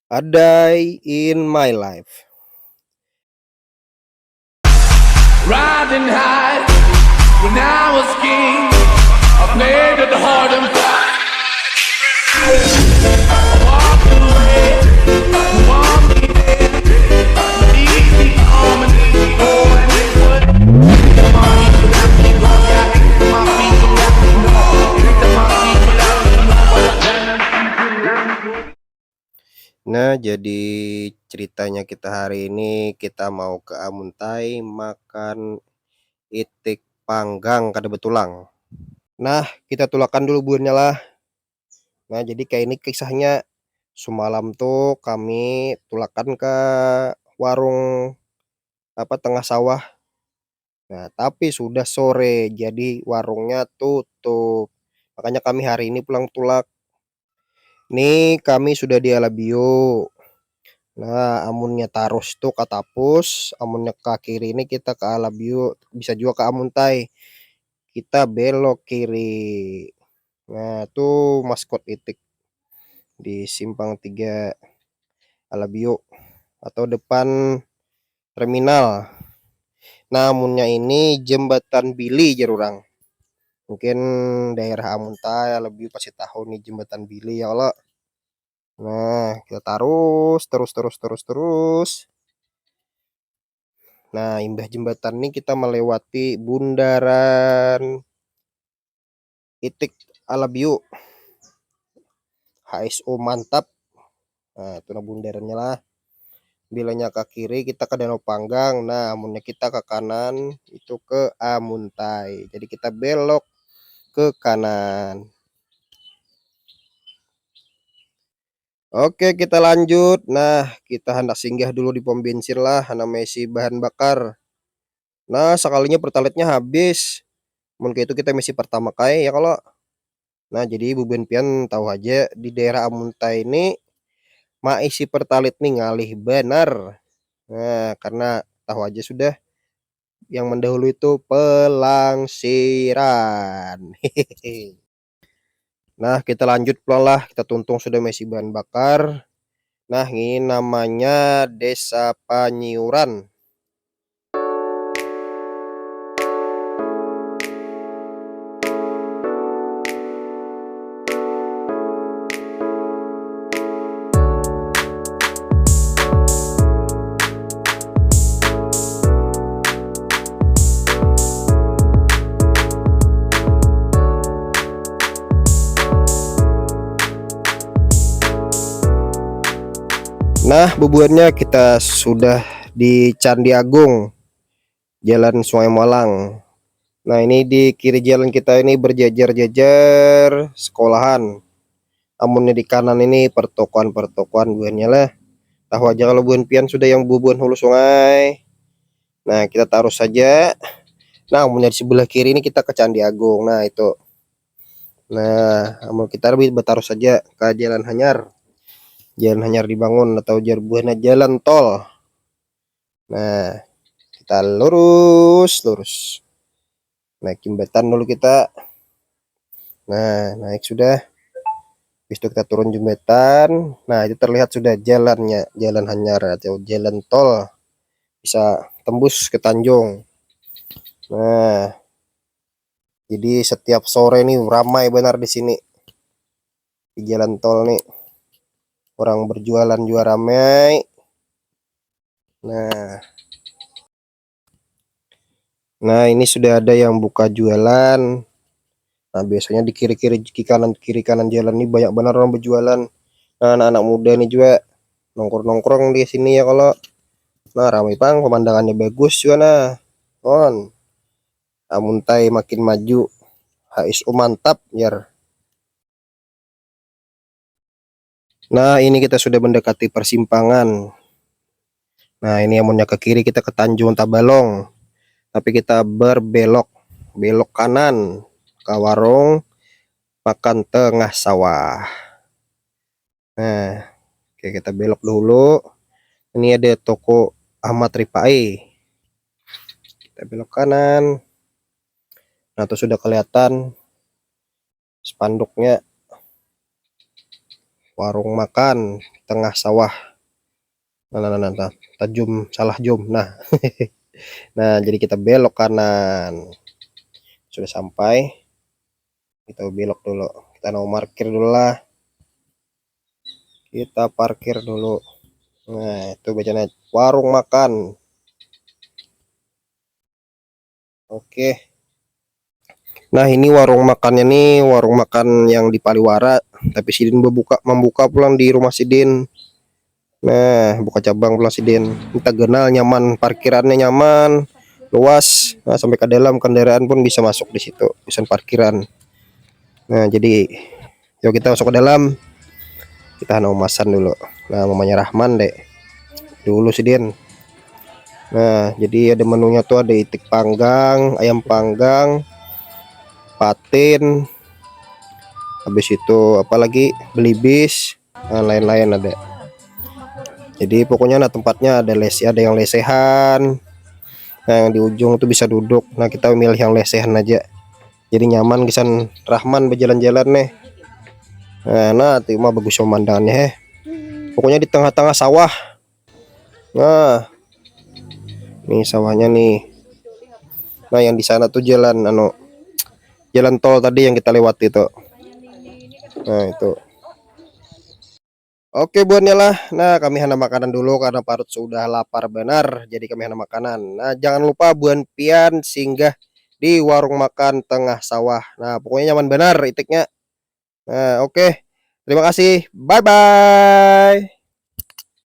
A Day in My Life. Riding high when I was king, I played at the hard and fast. I walked away, you want me there, easy on and easy on and it would. My people have me go, yeah, my people have me know, my people have me know what I've done. Nah, jadi ceritanya kita hari ini kita mau ke Amuntai makan itik panggang kada betulang. Nah, kita tulakan dulu buahnya lah. Nah, jadi kayak ini kisahnya. Semalam tuh kami tulakan ke warung tengah sawah. Nah, tapi sudah sore jadi warungnya tutup. Makanya kami hari ini pulang tulak. Nih kami sudah di Alabio. Nah, amunnya tarus tuh ke Tapus, amunnya ke kiri ini kita ke Alabio, bisa juga ke Amuntai. Kita belok kiri. Nah, tuh maskot itik di Simpang 3 Alabio atau depan terminal. Nah, amunnya ini Jembatan Bili jarurang. Mungkin daerah Amuntai Alabio pasti tahu nih Jembatan Bili ya Allah. Nah, kita terus. Nah, imbah jembatan ini kita melewati bundaran Itik Alabio. HSO mantap. Nah, itu nah bundarannya lah. Bilanya ke kiri kita ke Danau Panggang. Nah, amunnya kita ke kanan itu ke Amuntai. Jadi kita belok ke kanan. Oke, kita lanjut. Nah, kita hendak singgah dulu di pom bensin lah, namanya isi bahan bakar. Nah, sekalinya pertalite-nya habis. Mungkin itu kita misi pertama kali ya kalau. Nah, jadi Bu Pian tahu aja di daerah Amuntai ini isi pertalite nih ngalih benar. Nah, karena tahu aja sudah yang mendahului itu pelangsiran. Nah, kita lanjut pulang lah. Kita tuntung sudah misi bahan bakar. Nah, ini namanya Desa Panyiuran. Nah, bubuannya kita sudah di Candi Agung, Jalan Sungai Malang. Nah, ini di kiri jalan kita ini berjajar-jajar sekolahan. Amunnya di kanan ini pertokoan-pertokoan buahnya lah. Tahu aja kalau buan pian sudah yang bubuan hulu sungai. Nah, kita taruh saja. Nah, amunnya di sebelah kiri ini kita ke Candi Agung. Nah, itu. Nah, amun kita lebih bertaruh saja ke Jalan Hanyar. Jalan Hanyar dibangun atau buahnya jalan tol. Nah, kita lurus. Naik jembatan dulu kita. Nah, naik sudah. Habis itu kita turun jembatan. Nah, itu terlihat sudah jalannya, Jalan Hanyar atau jalan tol. Bisa tembus ke Tanjung. Nah, jadi setiap sore nih ramai benar di sini. Di jalan tol nih. Orang berjualan juga ramai. Nah, ini sudah ada yang buka jualan. Nah, biasanya di kiri kanan jalan ini banyak benar orang berjualan. Nah, anak-anak muda ini juga nongkrong di sini ya kalau. Nah, ramai bang, pemandangannya bagus juga nah. On. Amuntai makin maju. HSO mantap ya. Nah, ini kita sudah mendekati persimpangan. Nah, ini amunnya ke kiri kita ke Tanjung Tabalong. Tapi kita belok kanan ke warung makan tengah sawah. Nah, oke kita belok dulu. Ini ada toko Ahmad Rifai. Kita belok kanan. Nah, itu sudah kelihatan spanduknya. warung makan tengah sawah. Nah, tajum salah jum. Nah, nah jadi kita belok kanan. Sudah sampai, kita belok dulu. Kita mau parkir dulu lah. Kita parkir dulu. Nah, itu bacanya warung makan. Oke. Nah, ini warung makannya nih, warung makan yang di Paliwara, tapi Sidin membuka pulang di rumah Sidin. Nah, buka cabang pulang Sidin. Kita kenal, nyaman, parkirannya nyaman, luas. Nah, sampai ke dalam kendaraan pun bisa masuk di situ, bisa parkiran. Nah, jadi yuk kita masuk ke dalam. Kita mau masan dulu. Nah, mamanya Rahman deh. Dulu Sidin. Nah, jadi ada menunya tuh, ada itik panggang, ayam panggang, patin, habis itu apalagi belibis, nah, lain-lain ada. Jadi pokoknya nah tempatnya ada ada yang lesehan. Nah, yang di ujung tuh bisa duduk. Nah, kita milih yang lesehan aja. Jadi nyaman kisan Rahman berjalan-jalan nih. Nah, tuh mah bagus pemandangannya heh. Pokoknya di tengah-tengah sawah. Nah, nih sawahnya nih. Nah, yang di sana tuh jalan tol tadi yang kita lewati itu. Nah, itu. Oke, buatnya lah. Nah, kami hana makanan dulu karena parut sudah lapar benar. Jadi kami hana makanan. Nah, jangan lupa buan pian singgah di warung makan tengah sawah. Nah, pokoknya nyaman benar itiknya. Nah, oke. Terima kasih. Bye bye.